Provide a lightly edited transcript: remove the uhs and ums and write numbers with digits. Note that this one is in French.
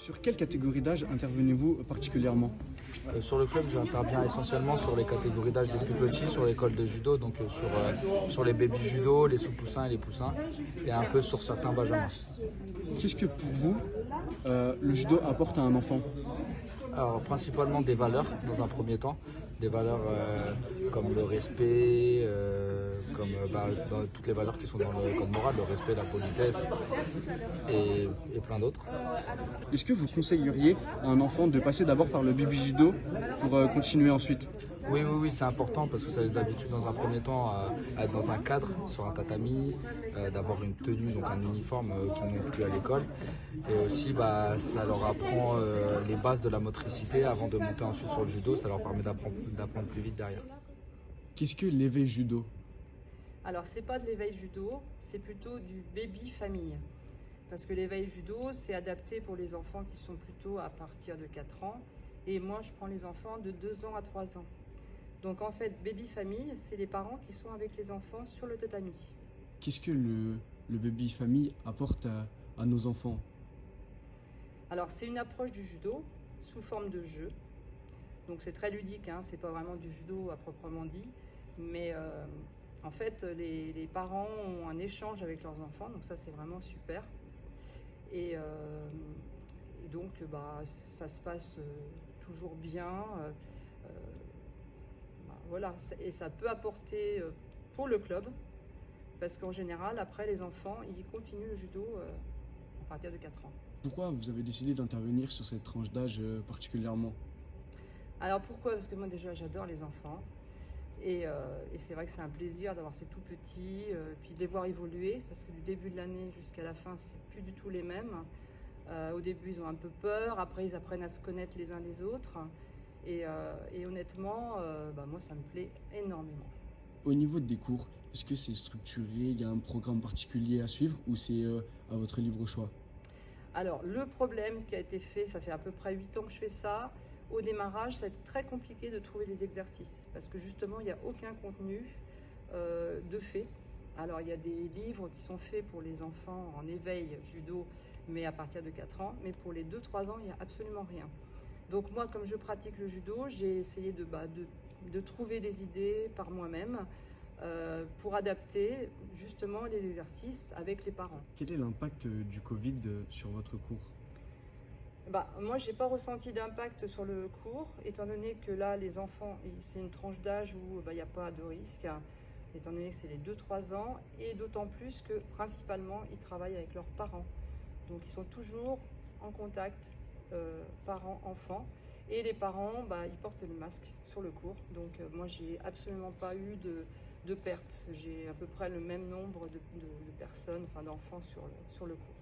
Sur quelle catégorie d'âge intervenez-vous particulièrement? Sur le club, j'interviens essentiellement sur les catégories d'âge des plus petits, sur l'école de judo, donc sur les baby judo, les sous-poussins et les poussins, et un peu sur certains benjamins. Qu'est-ce que pour vous, le judo apporte à un enfant? Alors principalement des valeurs dans un premier temps, des valeurs comme le respect, dans toutes les valeurs qui sont dans le code moral, le respect, la politesse et plein d'autres. Est-ce que vous conseilleriez à un enfant de passer d'abord par le baby judo pour continuer ensuite? Oui, c'est important parce que ça les habitue dans un premier temps à être dans un cadre, sur un tatami, d'avoir une tenue, donc un uniforme qu'ils n'ont plus à l'école. Et aussi, ça leur apprend les bases de la motricité avant de monter ensuite sur le judo. Ça leur permet d'apprendre plus vite derrière. Qu'est-ce que l'éveil judo? Alors, c'est pas de l'éveil judo, c'est plutôt du baby famille. Parce que l'éveil judo, c'est adapté pour les enfants qui sont plutôt à partir de 4 ans. Et moi, je prends les enfants de 2 ans à 3 ans. Donc en fait, baby famille, c'est les parents qui sont avec les enfants sur le tatami. Qu'est-ce que le baby famille apporte à nos enfants? Alors c'est une approche du judo sous forme de jeu. Donc c'est très ludique, hein, c'est pas vraiment du judo à proprement dit. Mais en fait, les parents ont un échange avec leurs enfants, donc ça c'est vraiment super. Et donc ça se passe toujours bien. Voilà, et ça peut apporter pour le club, parce qu'en général, après, les enfants, ils continuent le judo à partir de 4 ans. Pourquoi vous avez décidé d'intervenir sur cette tranche d'âge particulièrement? Alors pourquoi? Parce que moi déjà, j'adore les enfants. Et c'est vrai que c'est un plaisir d'avoir ces tout petits, puis de les voir évoluer, parce que du début de l'année jusqu'à la fin, c'est plus du tout les mêmes. Au début, ils ont un peu peur, après, ils apprennent à se connaître les uns les autres. Et honnêtement, moi, ça me plaît énormément. Au niveau des cours, est-ce que c'est structuré, il y a un programme particulier à suivre ou c'est à votre libre choix? Alors, le problème qui a été fait, ça fait à peu près 8 ans que je fais ça. Au démarrage, ça a été très compliqué de trouver des exercices parce que justement, il n'y a aucun contenu de fait. Alors, il y a des livres qui sont faits pour les enfants en éveil judo, mais à partir de 4 ans. Mais pour les 2-3 ans, il n'y a absolument rien. Donc moi, comme je pratique le judo, j'ai essayé de trouver des idées par moi-même pour adapter justement les exercices avec les parents. Quel est l'impact du Covid sur votre cours? Moi, je n'ai pas ressenti d'impact sur le cours, étant donné que là, les enfants, c'est une tranche d'âge où il n'y a pas de risque, étant donné que c'est les 2-3 ans, et d'autant plus que principalement, ils travaillent avec leurs parents. Donc, ils sont toujours en contact parents-enfants, et les parents, ils portent le masque sur le cours. Donc, moi, j'ai absolument pas eu de perte. J'ai à peu près le même nombre de personnes, d'enfants sur le cours.